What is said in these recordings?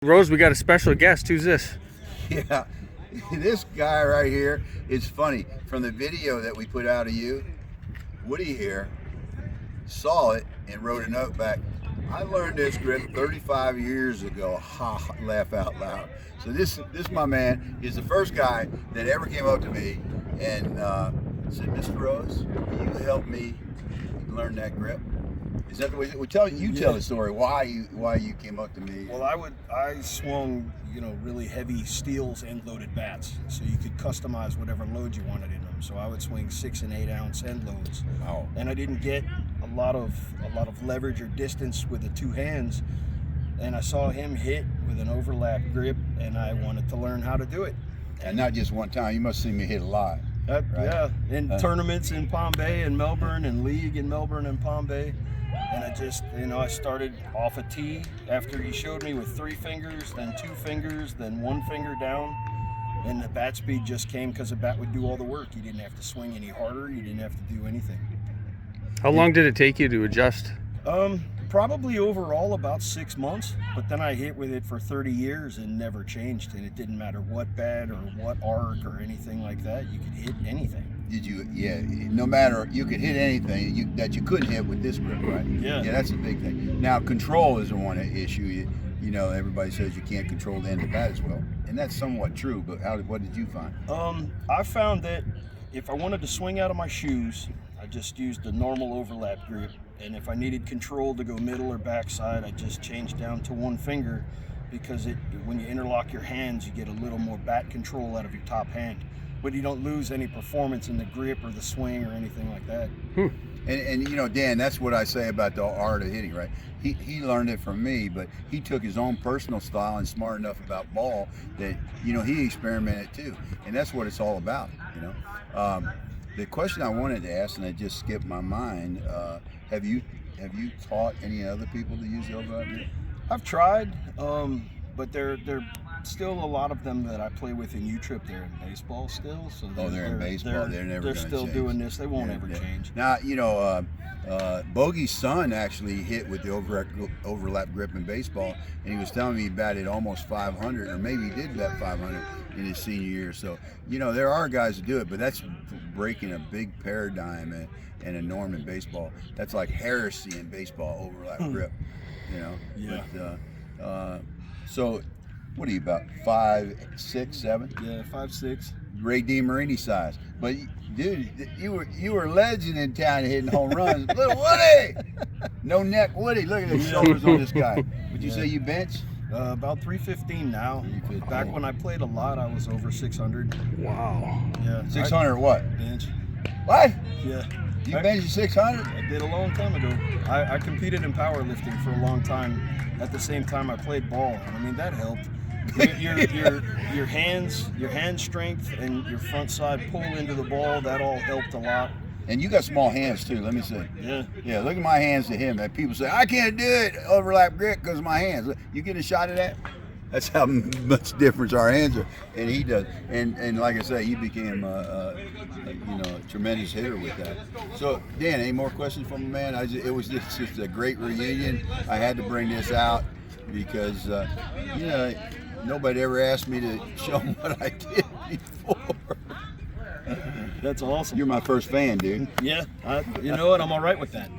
Rose, we got a special guest. Who's this? Yeah, this guy right here is funny. From the video that we put out of you, Woody here saw it and wrote a note back. I learned this grip 35 years ago. Ha, laugh out loud. So this my man is the first guy that ever came up to me and said, Mr. Rose, will you help me learn that grip? Is that the way? Well, tell the story. Why you came up to me? Well, I swung, really heavy steels end loaded bats, so you could customize whatever load you wanted in them. So I would swing 6 and 8 ounce end loads. Wow. And I didn't get a lot of leverage or distance with the two hands. And I saw him hit with an overlap grip, and I wanted to learn how to do it. And not just one time. You must see me hit a lot. Right? Yeah, in tournaments in Palm Bay and Melbourne, and league in Melbourne and Palm Bay. And I just, I started off a tee after he showed me with 3 fingers, then 2 fingers, then 1 finger down. And the bat speed just came because the bat would do all the work. You didn't have to swing any harder. You didn't have to do anything. How long did it take you to adjust? Probably overall about 6 months, but then I hit with it for 30 years and never changed. And it didn't matter what bat or what arc or anything like that. You could hit anything. Did you? Yeah. No matter, you could hit anything that you couldn't hit with this grip, right? Yeah. Yeah, that's a big thing. Now, control is the one issue. Everybody says you can't control the end of the bat as well, and that's somewhat true. But what did you find? I found that if I wanted to swing out of my shoes, I just used a normal overlap grip, and if I needed control to go middle or backside, I just changed down to 1 finger, because when you interlock your hands, you get a little more bat control out of your top hand, but you don't lose any performance in the grip or the swing or anything like that. And Dan, that's what I say about the art of hitting, right? He learned it from me, but he took his own personal style and smart enough about ball that he experimented too, and that's what it's all about. The question I wanted to ask, and it just skipped my mind, have you taught any other people to use the overlap grip? I've tried, but they're still a lot of them that I play with in U-Trip. They're in baseball still, so they're in baseball. They're never. They're still change. doing this. They won't ever change. Now Bogey's son actually hit with the overlap grip in baseball, and he was telling me he batted almost 500, or maybe he did bat 500 in his senior year. So there are guys that do it, but that's breaking a big paradigm and a norm in baseball. That's like heresy in baseball, overlap grip. Yeah. But, so. What are you, about 5'6", 7"? Yeah, 5'6". Ray DeMarini size. But dude, you were a legend in town hitting home runs. Little Woody, no neck Woody. Look at the shoulders on this guy. Would you say you bench? About 315 now. Back when I played a lot, I was over 600. Wow. Yeah. 600 what? Bench. What? Yeah. You bench 600? I did a long time ago. I competed in powerlifting for a long time. At the same time, I played ball. And that helped. Your hand strength and your front side pull into the ball, that all helped a lot. And you got small hands too, let me see. Yeah, look at my hands to him. That people say I can't do it overlap grip because of my hands. You get a shot of that? That's how much difference our hands are, and he does. And like I say, he became a tremendous hitter with that. So Dan, any more questions from the man? It was just a great reunion. I had to bring this out because nobody ever asked me to show them what I did before. That's awesome. You're my first fan, dude. Yeah, you know what? I'm all right with that.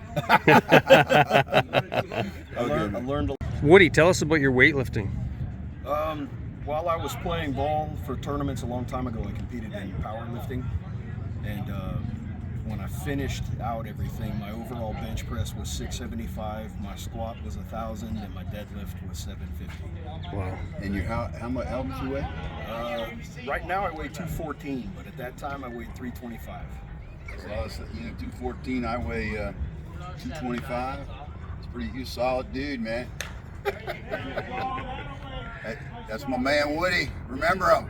I learned a lot. Woody, tell us about your weightlifting. While I was playing ball for tournaments a long time ago, I competed in powerlifting, and when I finished out everything, my overall bench press was 675, my squat was 1,000, and my deadlift was 750. Wow. And how much you weigh? Right now I weigh 214, but at that time I weighed 325. So 214, I weigh 225. You solid dude, man. That's my man Woody. Remember him.